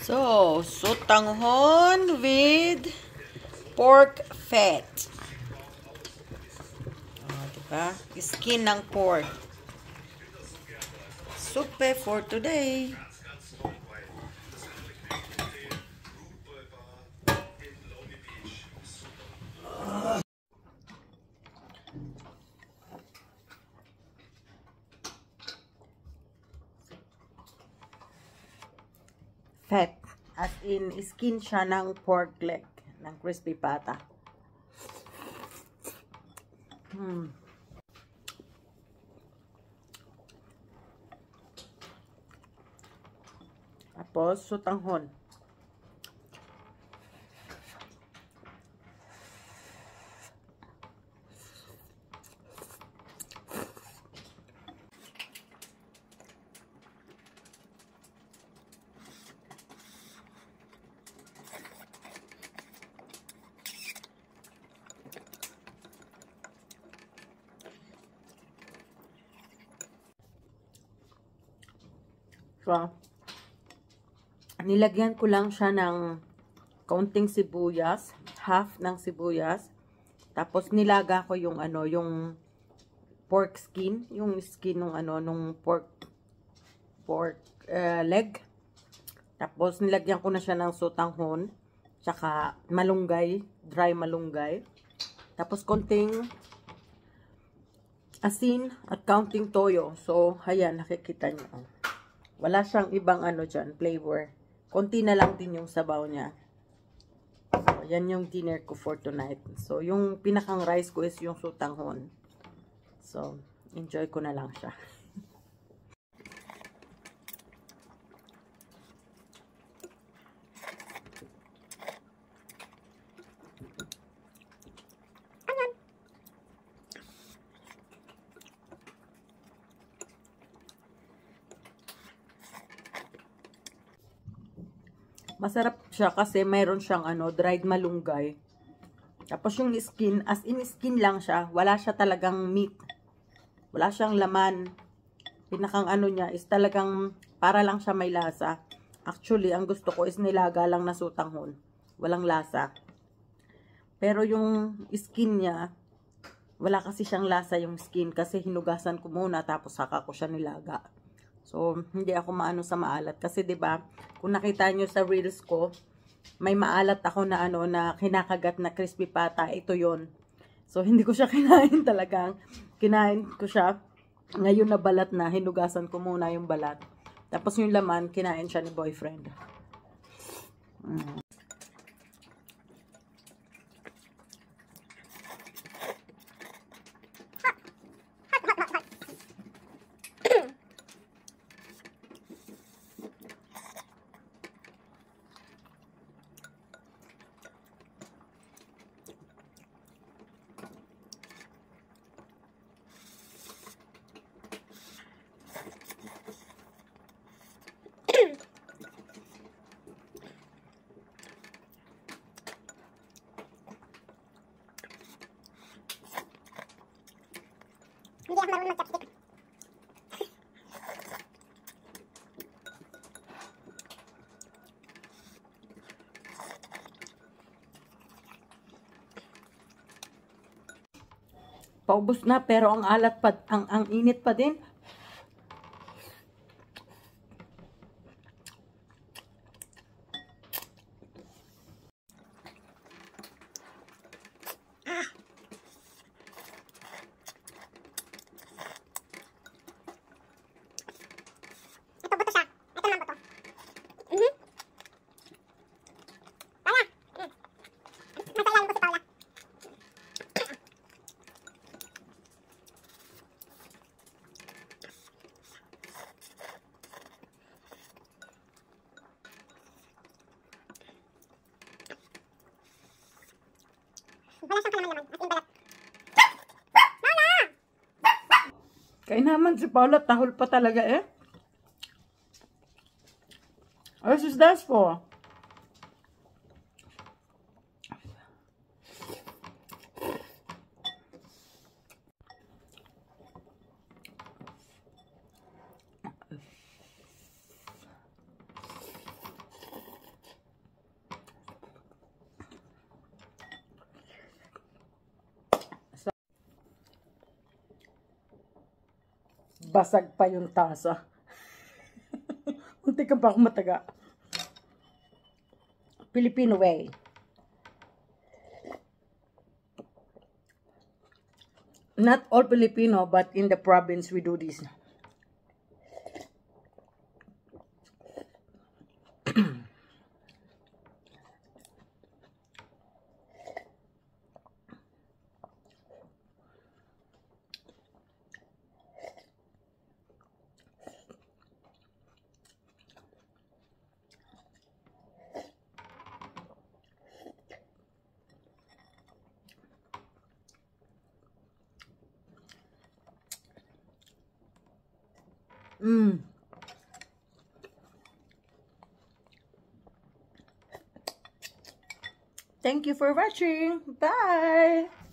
So, sotanghon with pork fat. Diba? Skin ng pork. Soupe for today. Fat. As in, skin siya ng pork leg. Ng crispy pata. Tapos, sotanghon. So, nilagyan ko lang siya ng kaunting sibuyas, half ng sibuyas. Tapos nilaga ko yung yung pork skin, yung skin ng nung pork leg. Tapos nilagyan ko na siya ng sotanghon, tsaka malunggay, dry malunggay. Tapos konting asin at kaunting toyo. So, ayan, nakikita niyo. Wala siyang ibang dyan, flavor. Konti na lang din yung sabaw niya. So, yan yung dinner ko for tonight. So, yung pinakang rice ko is yung sotanghon. So, enjoy ko na lang siya. Masarap siya kasi mayroon siyang dried malunggay. Tapos yung skin, as in skin lang siya. Wala siya talagang meat. Wala siyang laman. Pinakang niya is talagang para lang siya may lasa. Actually, ang gusto ko is nilaga lang na sotanghon. Walang lasa. Pero yung skin niya, wala kasi siyang lasa yung skin kasi hinugasan ko muna tapos saka ko siya nilaga. So, hindi ako maano sa maalat. Kasi, 'di ba kung nakita nyo sa reels ko, may maalat ako na na kinakagat na crispy pata. Ito yon. So, hindi ko siya kinain talagang. Kinain ko siya. Ngayon na balat na, hinugasan ko muna yung balat. Tapos yung laman, kinain siya ni boyfriend. Hindi ako marunong mag-chopstick. Paubos na pero ang alat pa, ang init pa din. Ito buto siya. Ito naman buto. Tara. Masaya yung buto, Paula. Wala siyang kalaman-laman. As in balat. Kaya naman si Paula, tahol pa talaga eh. What is that for? Basag pa yung tasa. Munti ka pa ako mataga. Filipino way. Not all Filipino, but in the province we do this. Thank you for watching. Bye!